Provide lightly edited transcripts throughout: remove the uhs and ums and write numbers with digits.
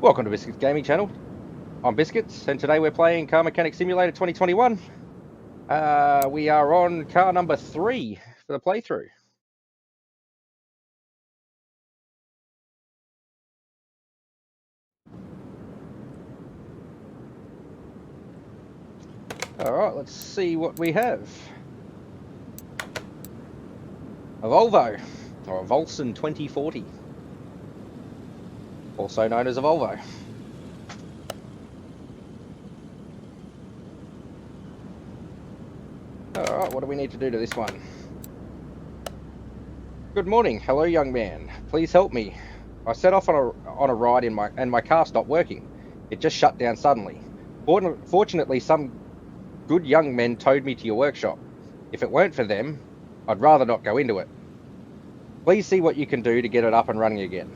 Welcome to Biscuits Gaming Channel. I'm Biscuits, and today we're playing Car Mechanic Simulator 2021. We are on car number 3 for the playthrough. Alright, let's see what we have. A Volvo, or a Vallsen 2040. Also known as a Volvo. Alright, what do we need to do to this one? Good morning. Hello, young man. Please help me. I set off on a ride and my car stopped working. It just shut down suddenly. Fortunately, some good young men towed me to your workshop. If it weren't for them, I'd rather not go into it. Please see what you can do to get it up and running again.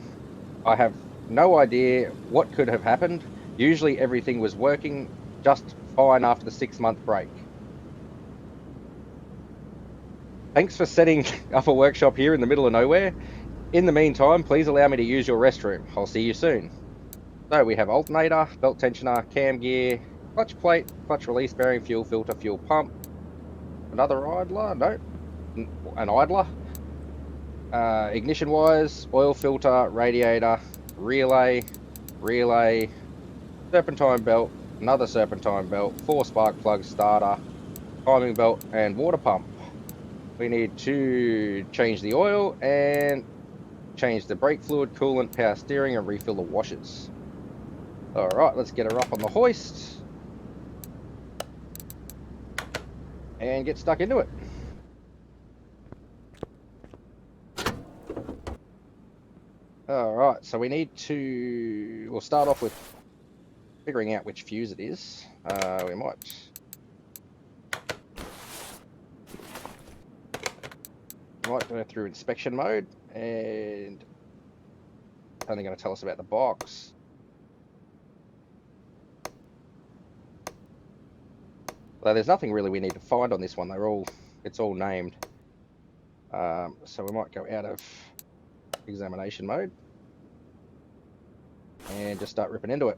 I have no idea what could have happened. Usually everything was working just fine after the 6-month break. Thanks for setting up a workshop here in the middle of nowhere. In the meantime, please allow me to use your restroom. I'll see you soon. So we have alternator, belt tensioner, cam gear, clutch plate, clutch release bearing, fuel filter, fuel pump. Another idler? No. An idler. Ignition wires, oil filter, radiator, relay, serpentine belt, another serpentine belt, 4 spark plugs, starter, timing belt, and water pump. We need to change the oil and change the brake fluid, coolant, power steering, and refill the washers. Alright, let's get her up on the hoist and get stuck into it. Alright, so we need to... We'll start off with figuring out which fuse it is. We might go through inspection mode, and it's only going to tell us about the box. So there's nothing really we need to find on this one. It's all named. So we might go out of examination mode and just start ripping into it.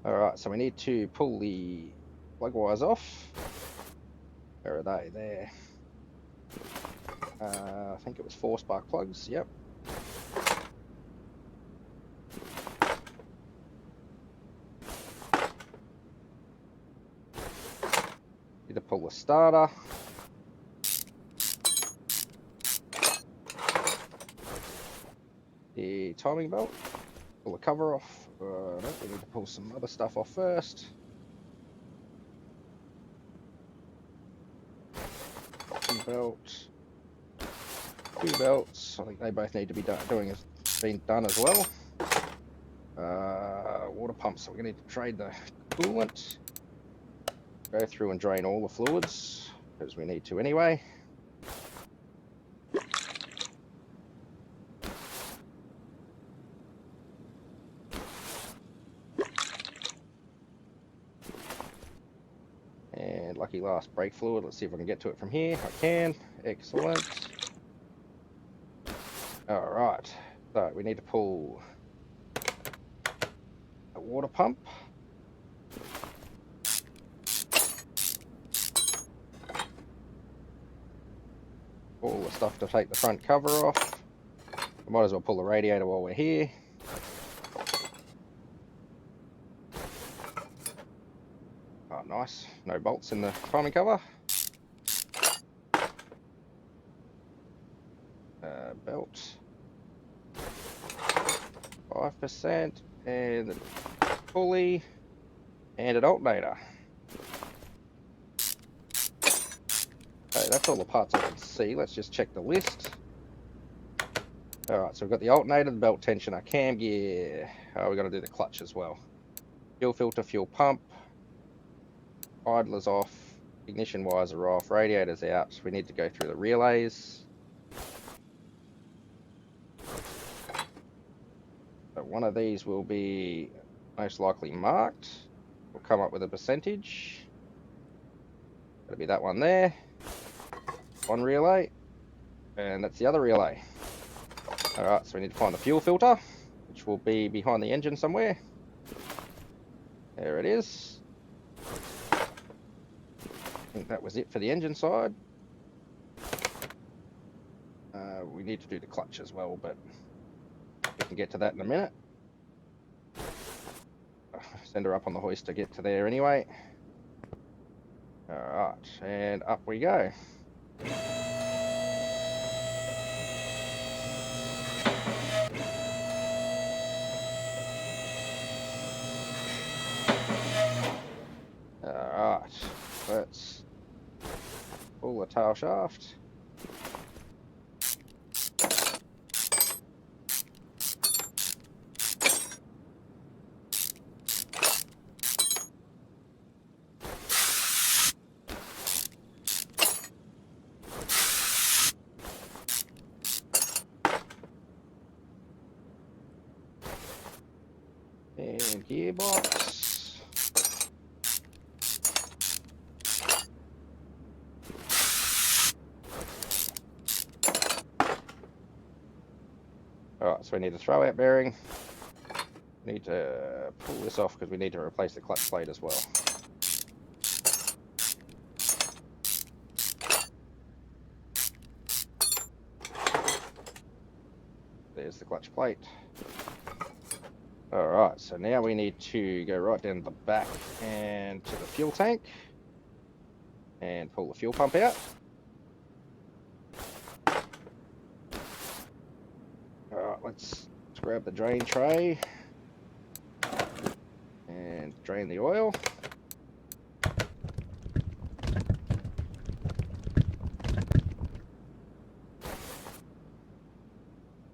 Alright, so we need to pull the plug wires off. Where are they? There. I think it was 4 spark plugs. Yep. Need to pull the starter. The timing belt. Pull the cover off. No, we need to pull some other stuff off first. Belt. 2 belts. I think they both need to be been done as well. Water pump. So we're going to need to trade the coolant. Go through and drain all the fluids because we need to anyway. And lucky last, brake fluid. Let's see if I can get to it from here. I can. Excellent. Alright. So we need to pull a water pump. All the stuff to take the front cover off. We might as well pull the radiator while we're here. Oh, nice. No bolts in the timing cover. Belt. 5%. And the pulley. And an alternator. Okay, that's all the parts I can see. Let's just check the list. Alright, so we've got the alternator, the belt tensioner, cam gear. We've got to do the clutch as well. Fuel filter, fuel pump. Idler's off. Ignition wires are off. Radiator's out. We need to go through the relays. So one of these will be most likely marked. We'll come up with a percentage. That'll be that one there. One relay. And that's the other relay. Alright, so we need to find the fuel filter. which will be behind the engine somewhere. There it is. I think that was it for the engine side. We need to do the clutch as well, but we can get to that in a minute. Send her up on the hoist to get to there anyway. Alright, and up we go. Alright, let's pull the tail shaft. And gearbox. Alright, so we need a throw out bearing. We need to pull this off because we need to replace the clutch plate as well. There's the clutch plate. Alright, so now we need to go right down to the back and to the fuel tank and pull the fuel pump out. Alright, let's grab the drain tray and drain the oil.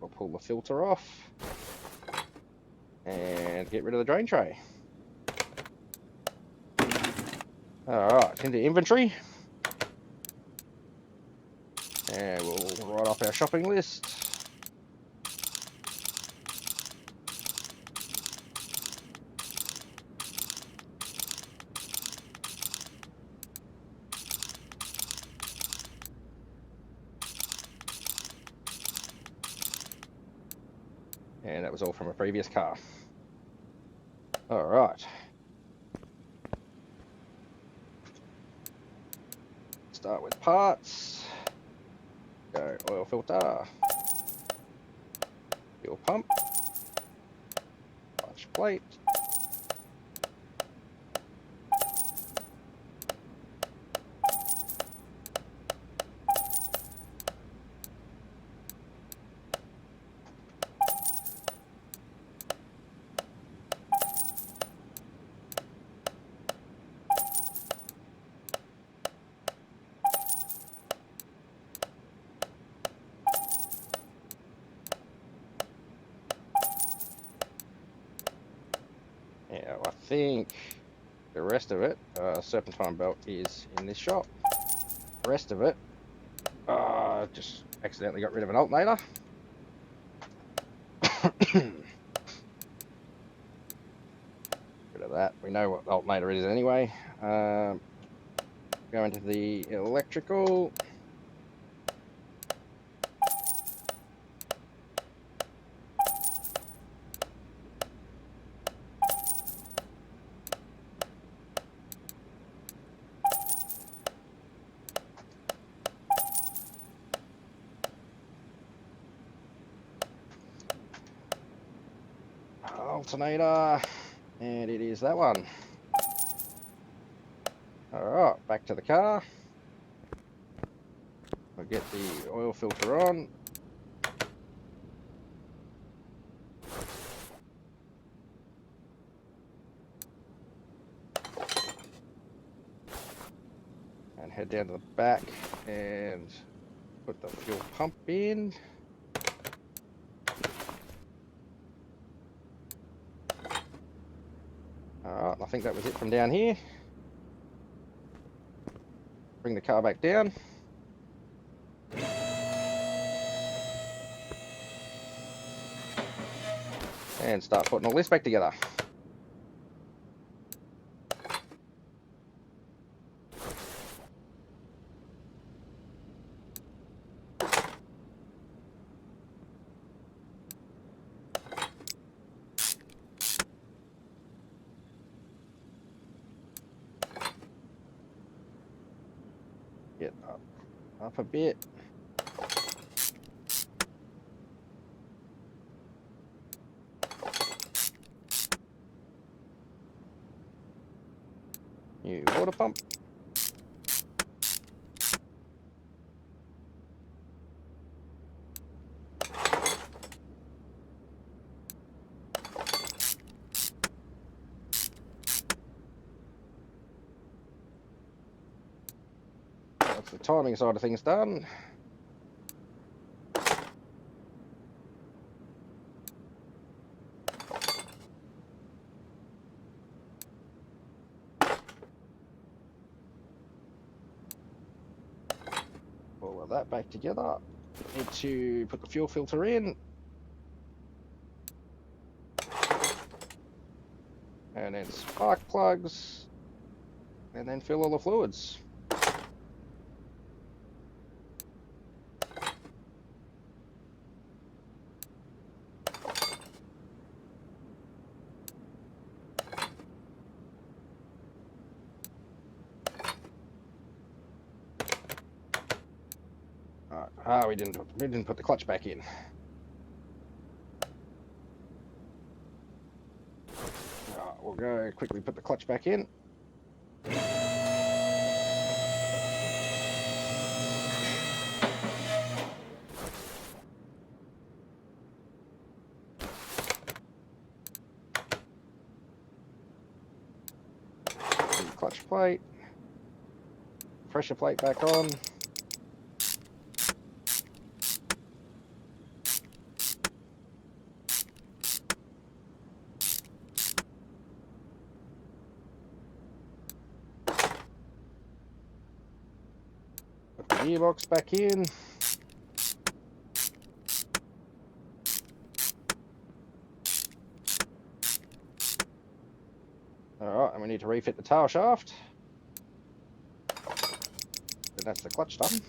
We'll pull the filter off and get rid of the drain tray. Alright, into inventory. And we'll write off our shopping list. And that was all from a previous car. Alright. Start with parts. Go oil filter. Fuel pump. Clutch plate. Yeah, I think the rest of it, serpentine belt is in this shop. The rest of it, just accidentally got rid of an alternator. Rid of that. We know what the alternator is anyway. Go into the electrical. Alternator, and it is that one. Alright, back to the car. We'll get the oil filter on. And head down to the back and put the fuel pump in. Alright, I think that was it from down here. Bring the car back down. And start putting all this back together. bit up a bit. New water pump. That's the timing side of things done. All of that back together. Need to put the fuel filter in. And then spark plugs. And then fill all the fluids. We didn't put the clutch back in. We'll go quickly put the clutch back in. Clutch plate, pressure plate back on. Put the gearbox back in. Alright, and we need to refit the tail shaft. And that's the clutch done.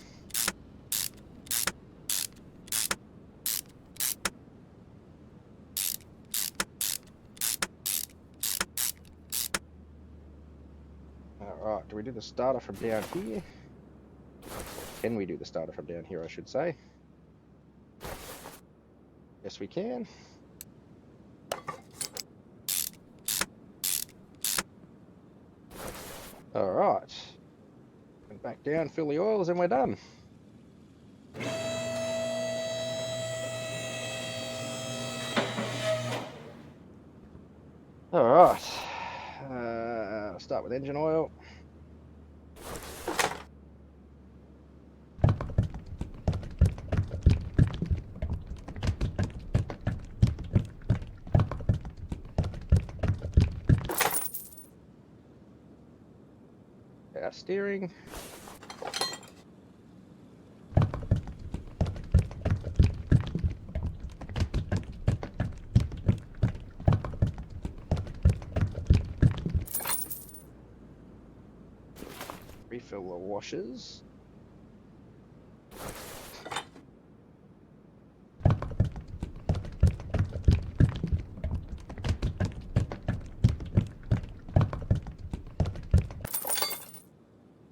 Alright, do we do the starter from down here? Can we do the starter from down here, I should say? Yes, we can. Alright. And back down, fill the oils, and we're done. Alright. Start with engine oil. Our steering. Refill the washers.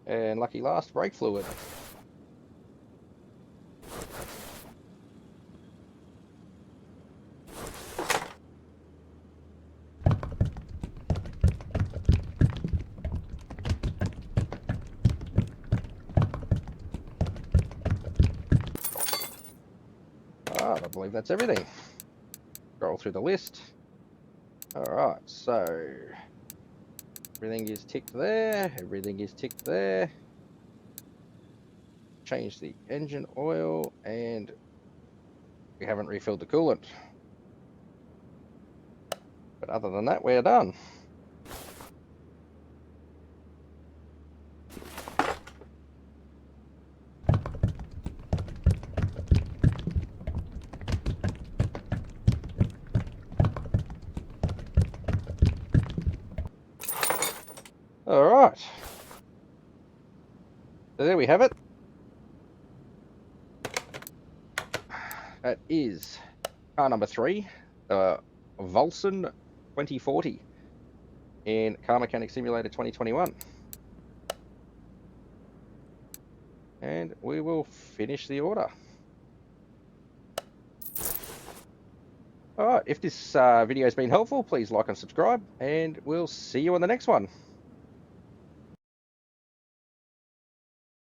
And lucky last, brake fluid. I believe that's everything. Scroll through the list. Alright, so everything is ticked there, everything is ticked there. Change the engine oil, and we haven't refilled the coolant. But other than that, we're done. Alright. So there we have it. That is car number 3, Vallsen 2040 in Car Mechanic Simulator 2021. and we will finish the order. All right, if this video has been helpful, please like and subscribe, and we'll see you on the next one.